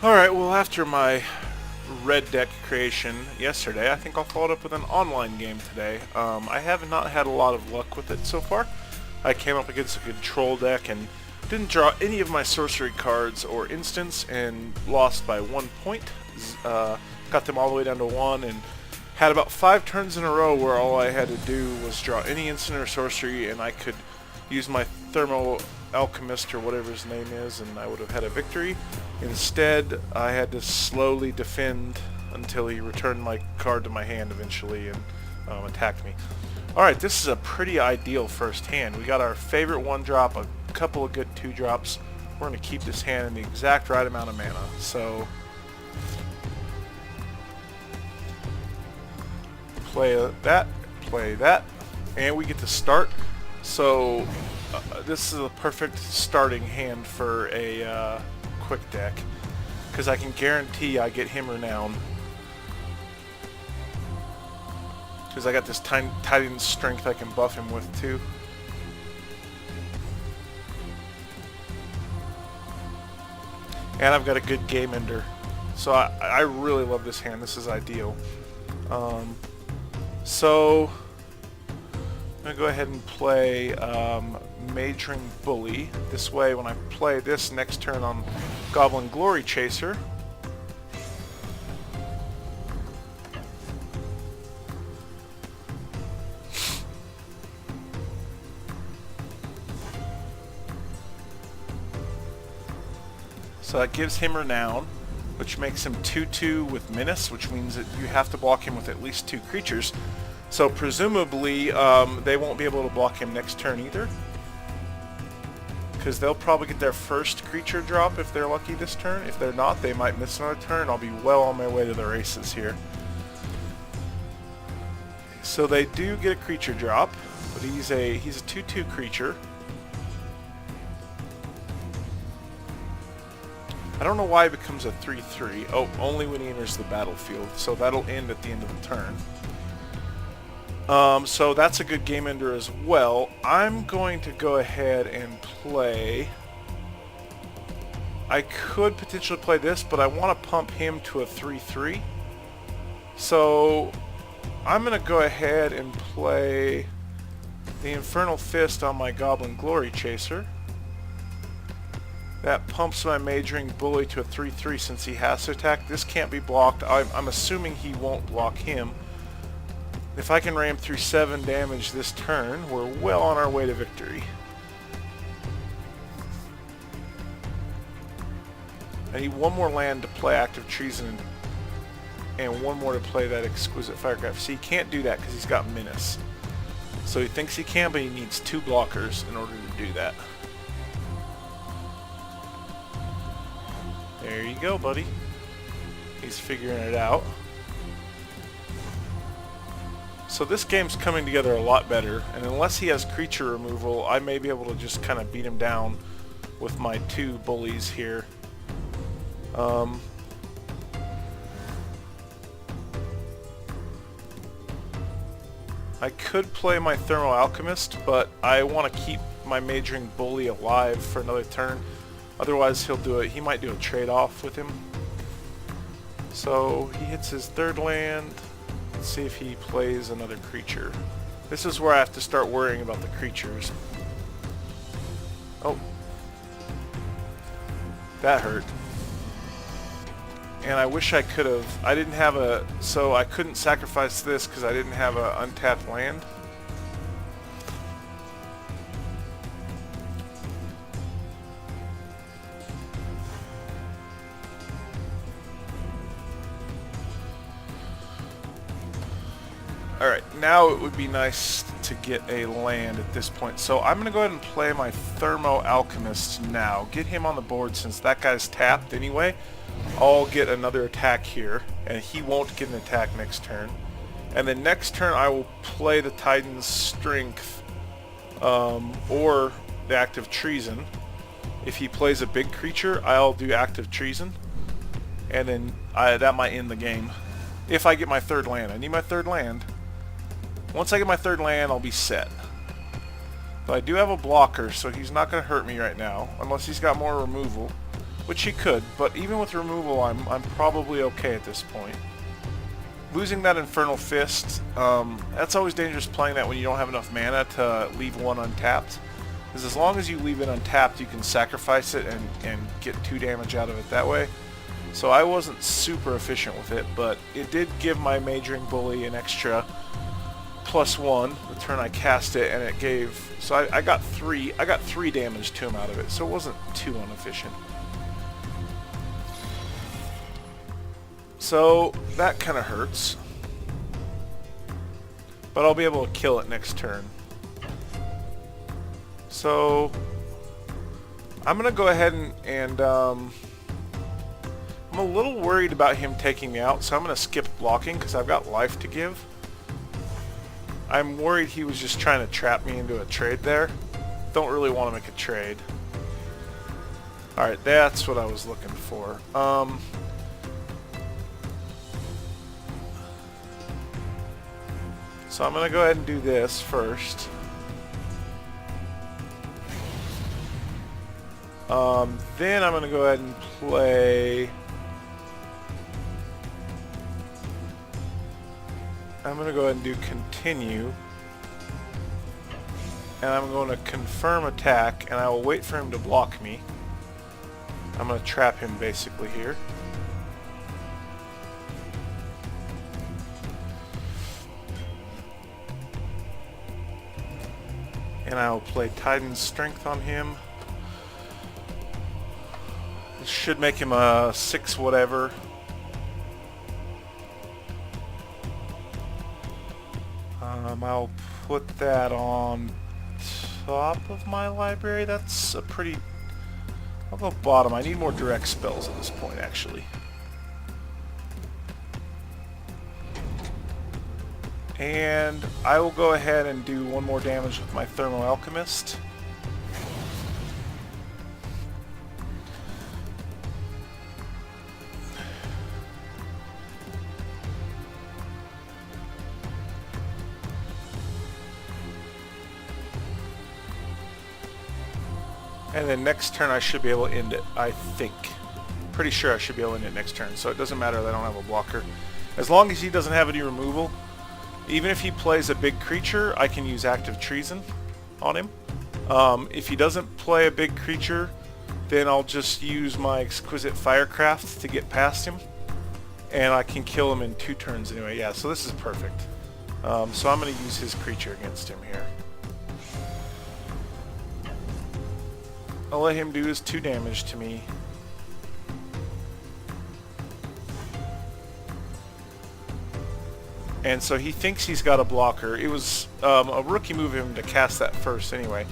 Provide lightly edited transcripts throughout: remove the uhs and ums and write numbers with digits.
Alright, well after my red deck creation yesterday, I think I'll follow it up with an online game today. I have not had a lot of luck with it so far. I came up against a control deck and didn't draw any of my sorcery cards or instants and lost by 1 point. Got them all the way down to 1 and had about 5 turns in a row where all I had to do was draw any instant or sorcery and I could use my Thermo Alchemist or whatever his name is and I would have had a victory. Instead, I had to slowly defend until he returned my card to my hand eventually and attacked me. Alright, this is a pretty ideal first hand. We got our favorite 1-drop, a couple of good 2-drops. We're going to keep this hand in the exact right amount of mana. So, play that, and we get to start. So, this is a perfect starting hand for a quick deck, because I can guarantee I get him Renown. Because I got this Titan Strength I can buff him with too. And I've got a good game ender. So I really love this hand. This is ideal. So I'm going to go ahead and play Majoring Bully. This way when I play this next turn on Goblin Glory Chaser, so that gives him Renown, which makes him 2/2 with Menace, which means that you have to block him with at least 2 creatures. So presumably they won't be able to block him next turn either, because they'll probably get their first creature drop if they're lucky this turn. If they're not, they might miss another turn. I'll be well on my way to the races here. So they do get a creature drop, but he's a 2/2 creature. I don't know why it becomes a 3/3. Oh, only when he enters the battlefield. So that'll end at the end of the turn. So that's a good game ender as well. I'm going to go ahead and play... I could potentially play this, but I want to pump him to a 3/3. So I'm going to go ahead and play the Infernal Fist on my Goblin Glory Chaser. That pumps my Majoring Bully to a 3/3 since he has to attack. This can't be blocked. I'm assuming he won't block him. If I can ram through 7 damage this turn, we're well on our way to victory. I need 1 more land to play Active Treason and 1 more to play that Exquisite Firecraft. See, he can't do that because he's got Menace. So he thinks he can, but he needs 2 blockers in order to do that. There you go, buddy. He's figuring it out. So this game's coming together a lot better, and unless he has creature removal, I may be able to just kind of beat him down with my 2 bullies here. I could play my Thermo Alchemist, but I want to keep my Majoring Bully alive for another turn. Otherwise he might do a trade-off with him. So he hits his 3rd land. Let's see if he plays another creature. This is where I have to start worrying about the creatures. Oh. That hurt. And I wish I could have... I didn't have a... So I couldn't sacrifice this because I didn't have an untapped land. Alright, now it would be nice to get a land at this point. So I'm going to go ahead and play my Thermo Alchemist now. Get him on the board since that guy's tapped anyway. I'll get another attack here, and he won't get an attack next turn. And then next turn I will play the Titan's Strength or the Active Treason. If he plays a big creature, I'll do Active Treason. And then that might end the game. If I get my 3rd land. I need my 3rd land. Once I get my 3rd land, I'll be set. But I do have a blocker, so he's not going to hurt me right now, unless he's got more removal. which he could, but even with removal, I'm probably okay at this point. Losing that Infernal Fist, that's always dangerous playing that when you don't have enough mana to leave one untapped. Because as long as you leave it untapped, you can sacrifice it and get 2 damage out of it that way. So I wasn't super efficient with it, but it did give my Majoring Bully an extra +1 the turn I cast it, and it gave... So I got 3 damage to him out of it, so it wasn't too inefficient. So that kind of hurts. But I'll be able to kill it next turn. So I'm going to go ahead and I'm a little worried about him taking me out, so I'm going to skip blocking because I've got life to give. I'm worried he was just trying to trap me into a trade there. Don't really want to make a trade. Alright, that's what I was looking for. So I'm going to go ahead and do this first. Then I'm going to go ahead and play... I'm going to go ahead and do continue. And I'm going to confirm attack, and I will wait for him to block me. I'm going to trap him basically here. And I will play Titan's Strength on him. This should make him a 6 whatever. I'll put that on top of my library. That's a pretty... I'll go bottom. I need more direct spells at this point, actually. And I will go ahead and do 1 more damage with my Thermo Alchemist. And then next turn I should be able to end it, I think. Pretty sure I should be able to end it next turn, so it doesn't matter that I don't have a blocker. As long as he doesn't have any removal, even if he plays a big creature, I can use Active Treason on him. If he doesn't play a big creature, then I'll just use my Exquisite Firecraft to get past him. And I can kill him in 2 turns anyway. Yeah, so this is perfect. So I'm going to use his creature against him here. I'll let him do his 2 damage to me. And so he thinks he's got a blocker. It was a rookie move of him to cast that first anyway.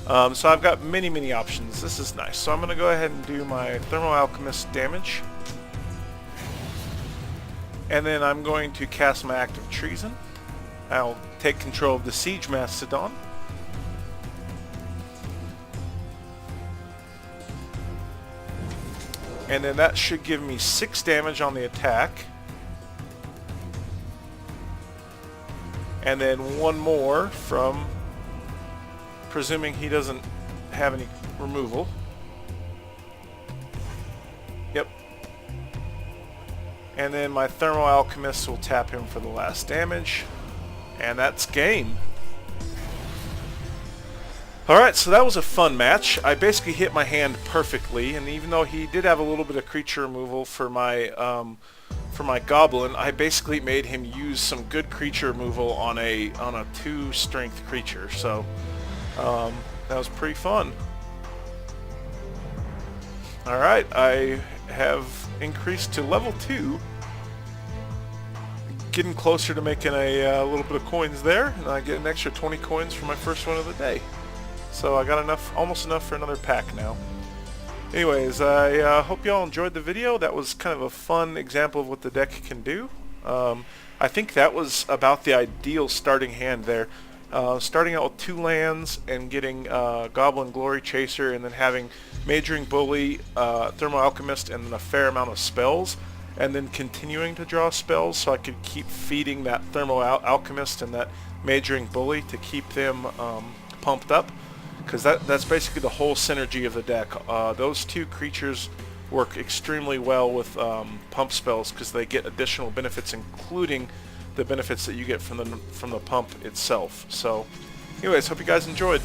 So I've got many options. This is nice. So I'm going to go ahead and do my Thermo Alchemist damage. And then I'm going to cast my Active Treason. I'll take control of the Siege Mastodon. And then that should give me 6 damage on the attack. And then 1 more from, presuming he doesn't have any removal. Yep. And then my Thermo Alchemist will tap him for the last damage. And that's game. Alright, so that was a fun match. I basically hit my hand perfectly, and even though he did have a little bit of creature removal for my goblin, I basically made him use some good creature removal on a 2 strength creature. So that was pretty fun. Alright, I have increased to level 2. Getting closer to making a little bit of coins there, and I get an extra 20 coins for my first one of the day. So I got enough, almost enough for another pack now. Anyways, I hope y'all enjoyed the video. That was kind of a fun example of what the deck can do. I think that was about the ideal starting hand there. Starting out with 2 lands and getting Goblin Glory Chaser, and then having Majoring Bully, Thermo Alchemist, and then a fair amount of spells, and then continuing to draw spells so I could keep feeding that Thermo Alchemist and that Majoring Bully to keep them pumped up. Because that's basically the whole synergy of the deck. Those 2 creatures work extremely well with pump spells because they get additional benefits, including the benefits that you get from the pump itself. So anyways, hope you guys enjoyed.